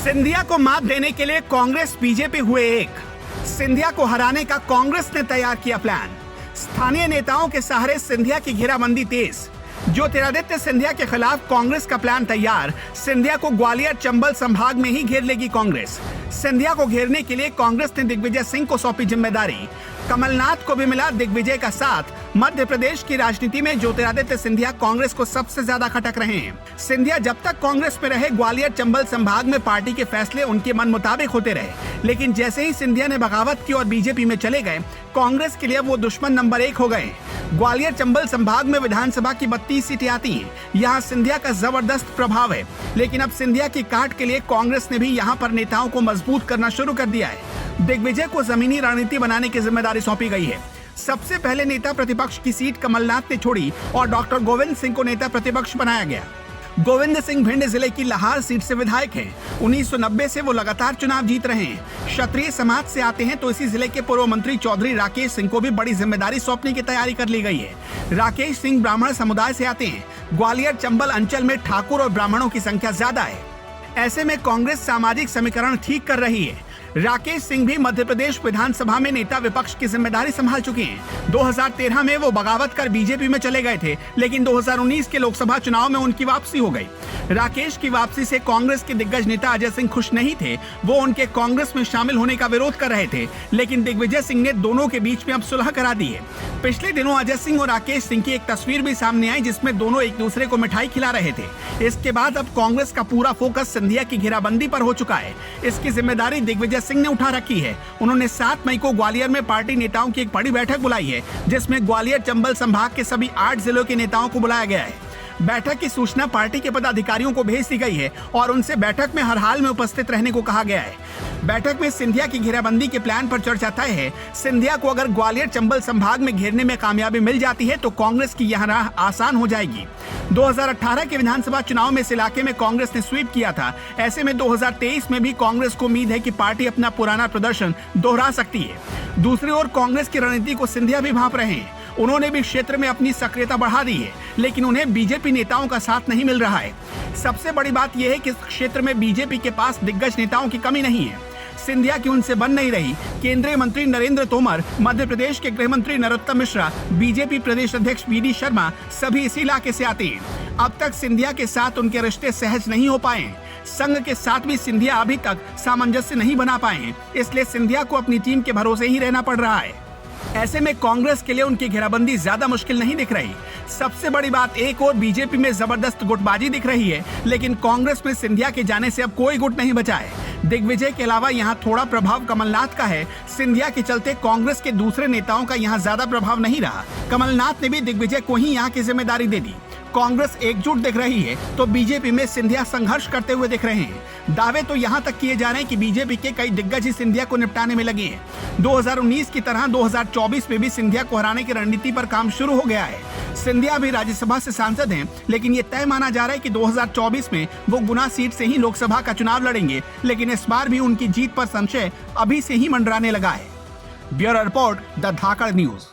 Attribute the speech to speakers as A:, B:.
A: सिंधिया को मात देने के लिए कांग्रेस बीजेपी हुए एक। सिंधिया को हराने का कांग्रेस ने तैयार किया प्लान। स्थानीय नेताओं के सहारे सिंधिया की घेराबंदी तेज। ज्योतिरादित्य सिंधिया के खिलाफ कांग्रेस का प्लान तैयार। सिंधिया को ग्वालियर चंबल संभाग में ही घेर लेगी कांग्रेस। सिंधिया को घेरने के लिए कांग्रेस ने दिग्विजय सिंह को सौंपी जिम्मेदारी। कमलनाथ को भी मिला दिग्विजय का साथ। मध्य प्रदेश की राजनीति में ज्योतिरादित्य सिंधिया कांग्रेस को सबसे ज्यादा खटक रहे हैं। सिंधिया जब तक कांग्रेस में रहे ग्वालियर चंबल संभाग में पार्टी के फैसले उनके मन मुताबिक होते रहे, लेकिन जैसे ही सिंधिया ने बगावत की और बीजेपी में चले गए, कांग्रेस के लिए वो दुश्मन नंबर 1 हो गए। ग्वालियर चंबल संभाग में विधानसभा की 32 सीटें आती हैं। यहाँ सिंधिया का जबरदस्त प्रभाव है, लेकिन अब सिंधिया की काट के लिए कांग्रेस ने भी यहाँ पर नेताओं को मजबूत करना शुरू कर दिया है। दिग्विजय को जमीनी रणनीति बनाने की जिम्मेदारी सौंपी गई है। सबसे पहले नेता प्रतिपक्ष की सीट कमलनाथ ने छोड़ी और डॉक्टर गोविंद सिंह को नेता प्रतिपक्ष बनाया गया। गोविंद सिंह भिंड जिले की लाहार सीट से विधायक हैं। 1990 से वो लगातार चुनाव जीत रहे हैं। क्षत्रिय समाज से आते हैं, तो इसी जिले के पूर्व मंत्री चौधरी राकेश सिंह को भी बड़ी जिम्मेदारी सौंपने की तैयारी कर ली गई है। राकेश सिंह ब्राह्मण समुदाय से आते हैं। ग्वालियर चंबल अंचल में ठाकुर और ब्राह्मणों की संख्या ज्यादा है। ऐसे में कांग्रेस सामाजिक समीकरण ठीक कर रही है। राकेश सिंह भी मध्य प्रदेश विधानसभा में नेता विपक्ष की जिम्मेदारी संभाल चुके हैं। 2013 में वो बगावत कर बीजेपी में चले गए थे, लेकिन 2019 के लोकसभा चुनाव में उनकी वापसी हो गई। राकेश की वापसी से कांग्रेस के दिग्गज नेता अजय सिंह खुश नहीं थे। वो उनके कांग्रेस में शामिल होने का विरोध कर रहे थे, लेकिन दिग्विजय सिंह ने दोनों के बीच में अब सुलह करा दी है। पिछले दिनों अजय सिंह और राकेश सिंह की एक तस्वीर भी सामने आई, जिसमें दोनों एक दूसरे को मिठाई खिला रहे थे। इसके बाद अब कांग्रेस का पूरा फोकस सिंधिया की घेराबंदी पर हो चुका है। इसकी जिम्मेदारी दिग्विजय सिंह ने उठा रखी है। उन्होंने 7 मई को ग्वालियर में पार्टी नेताओं की एक बड़ी बैठक बुलाई है, जिसमें ग्वालियर चंबल संभाग के सभी 8 जिलों के नेताओं को बुलाया गया है। बैठक की सूचना पार्टी के पदाधिकारियों को भेज दी गई है और उनसे बैठक में हर हाल में उपस्थित रहने को कहा गया है। बैठक में सिंधिया की घेराबंदी के प्लान पर चर्चा तय है। सिंधिया को अगर ग्वालियर चंबल संभाग में घेरने में कामयाबी मिल जाती है, तो कांग्रेस की यह राह आसान हो जाएगी। 2018 के विधानसभा चुनाव में इस इलाके में कांग्रेस ने स्वीप किया था। ऐसे में 2023 में भी कांग्रेस को उम्मीद है कि पार्टी अपना पुराना प्रदर्शन दोहरा सकती है। दूसरी ओर कांग्रेस की रणनीति को सिंधिया भी भांप रहे हैं। उन्होंने भी क्षेत्र में अपनी सक्रियता बढ़ा दी है, लेकिन उन्हें बीजेपी नेताओं का साथ नहीं मिल रहा है। सबसे बड़ी बात यह है कि इस क्षेत्र में बीजेपी के पास दिग्गज नेताओं की कमी नहीं है। सिंधिया की उनसे बन नहीं रही। केंद्रीय मंत्री नरेंद्र तोमर, मध्य प्रदेश के गृह मंत्री नरोत्तम मिश्रा, बीजेपी प्रदेश अध्यक्ष वी.डी. शर्मा सभी इसी इलाके से आते हैं। अब तक सिंधिया के साथ उनके रिश्ते सहज नहीं हो पाए। संघ के साथ भी सिंधिया अभी तक सामंजस्य नहीं बना पाए हैं, इसलिए सिंधिया को अपनी टीम के भरोसे ही रहना पड़ रहा है। ऐसे में कांग्रेस के लिए उनकी घेराबंदी ज्यादा मुश्किल नहीं दिख रही। सबसे बड़ी बात, एक और बीजेपी में जबरदस्त गुटबाजी दिख रही है, लेकिन कांग्रेस में सिंधिया के जाने से अब कोई गुट नहीं बचा है। दिग्विजय के अलावा यहाँ थोड़ा प्रभाव कमलनाथ का है। सिंधिया के चलते कांग्रेस के दूसरे नेताओं का यहाँ ज्यादा प्रभाव नहीं रहा। कमलनाथ ने भी दिग्विजय को ही यहाँ की जिम्मेदारी दे दी। कांग्रेस एकजुट दिख रही है, तो बीजेपी में सिंधिया संघर्ष करते हुए दिख रहे हैं। दावे तो यहाँ तक किए जा रहे हैं कि बीजेपी के कई दिग्गज ही सिंधिया को निपटाने में लगे हैं। 2019 की तरह 2024 में भी सिंधिया को हराने की रणनीति पर काम शुरू हो गया है। सिंधिया भी राज्यसभा से सांसद हैं, लेकिन ये तय माना जा रहा है कि 2024 में वो गुना सीट से ही लोकसभा का चुनाव लड़ेंगे, लेकिन इस बार भी उनकी जीत पर संशय अभी से ही मंडराने लगा है। Bureau report, the Dhakad news.